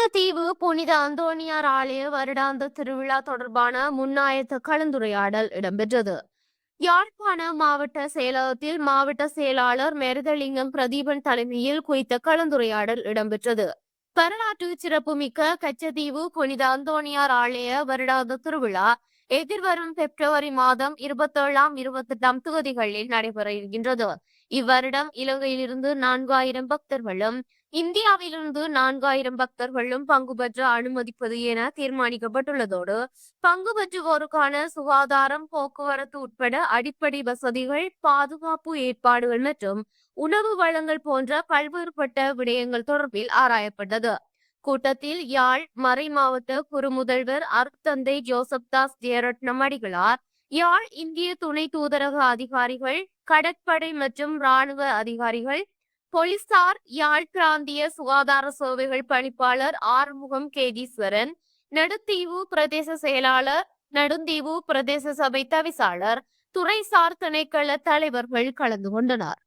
கச்சத்தீவு புனித அந்தோணியார் ஆலய வருடாந்த திருவிழா தொடர்பான முன்னாயத்த கலந்துரையாடல் இடம்பெற்றது. யாழ்ப்பாண மாவட்ட செயலகத்தில் மாவட்ட செயலாளர் மெருதலிங்கம் பிரதீபன் தலைமையில் குறித்த கலந்துரையாடல் இடம்பெற்றது. வரலாற்று சிறப்புமிக்க கச்சத்தீவு புனித அந்தோணியார் ஆலய வருடாந்த திருவிழா எதிர்வரும் பிப்ரவரி மாதம் 27ஆம் 28ஆம் தேதிகளில் நடைபெற இருக்கின்றது. இவ்வருடம் இலங்கையிலிருந்து 4000 பக்தர்களும் இந்தியாவிலிருந்து 4000 பக்தர்களும் பங்கு பெற்ற அனுமதிப்பது என தீர்மானிக்கப்பட்டுள்ளதோடு பங்கு பெற்றுவோருக்கான சுகாதாரம், போக்குவரத்து உட்பட அடிப்படை வசதிகள், பாதுகாப்பு ஏற்பாடுகள் மற்றும் உணவு வழங்கல் போன்ற பல்வேறுபட்ட விடயங்கள் தொடர்பில் ஆராயப்பட்டது. கூட்டத்தில் யாழ் மறை மாவட்ட குறுமுதல்வர் அருட்தந்தை ஜோசப் தாஸ் ஜெயரட்னம் அடிகளார், யாழ் இந்திய துணை தூதரக அதிகாரிகள், கடற்படை மற்றும் இராணுவ அதிகாரிகள், போலீசார், யாழ் பிராந்திய சுகாதார சேவைகள் பணிப்பாளர் ஆறுமுகம் கேதீஸ்வரன், நெடுந்தீவு பிரதேச செயலாளர், நெடுந்தீவு பிரதேச சபை தவிசாளர், துறைசார் திணைக்கள தலைவர்கள் கலந்து கொண்டனர்.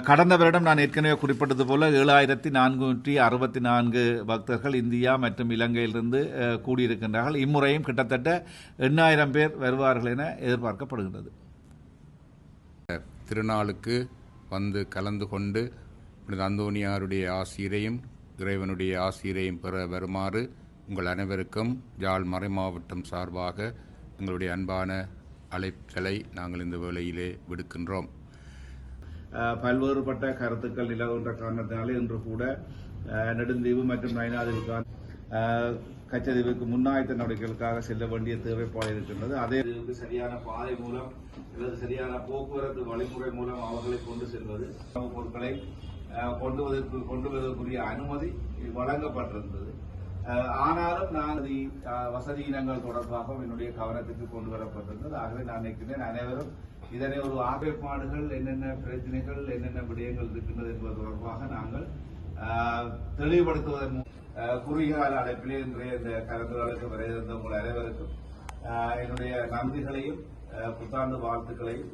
கடந்த வருடம் நான் ஏற்கனவே குறிப்பிட்டது போல 7464 பக்தர்கள் இந்தியா மற்றும் இலங்கையிலிருந்து கூடியிருக்கின்றார்கள். இம்முறையும் கிட்டத்தட்ட 8000 பேர் வருவார்கள் என எதிர்பார்க்கப்படுகின்றது. திருநாளுக்கு வந்து கலந்து கொண்டு அந்தோணியாருடைய ஆசிரியையும் இறைவனுடைய ஆசிரியையும் பெற வருமாறு உங்கள் அனைவருக்கும் யாழ் மறை மாவட்டம் சார்பாக எங்களுடைய அன்பான அழைப்புகளை நாங்கள் இந்த வேளையிலே விடுக்கின்றோம். பல்வேறுபட்ட கருத்துக்கள் நிலவுகின்ற காரணத்தினாலே இன்று கூட நெடுந்தீவு மற்றும் நயினாதீவுக்கான கச்சதீவுக்கு முன்னாயத்த நடவடிக்கைகளுக்காக செல்ல வேண்டிய தேவைப்பாடு இருக்கின்றது. அதே சரியான பாதை மூலம் அல்லது சரியான போக்குவரத்து வழிமுறை மூலம் அவர்களை கொண்டு செல்வது, பொருட்களை கொண்டு வருவதற்குரிய அனுமதி வழங்கப்பட்டிருந்தது. ஆனாலும் நான் வசதியினங்கள் தொடர்பாக என்னுடைய கவனத்துக்கு கொண்டு வரப்பட்டிருந்தது. ஆகவே நான் நினைக்கிறேன் அனைவரும் இதனை ஒரு ஆர்ப்பாடுகள் என்னென்ன பிரச்சனைகள் என்னென்ன விடயங்கள் இருக்கின்றது என்பது தொடர்பாக நாங்கள் தெளிவுபடுத்துவதன் குறுகிய கால அழைப்பிலே இன்றைய இந்த கலந்துரையாடலுக்கு வரையிருந்த உங்கள் அனைவருக்கும் என்னுடைய நன்றிகளையும் புத்தாண்டு வாழ்த்துக்களையும்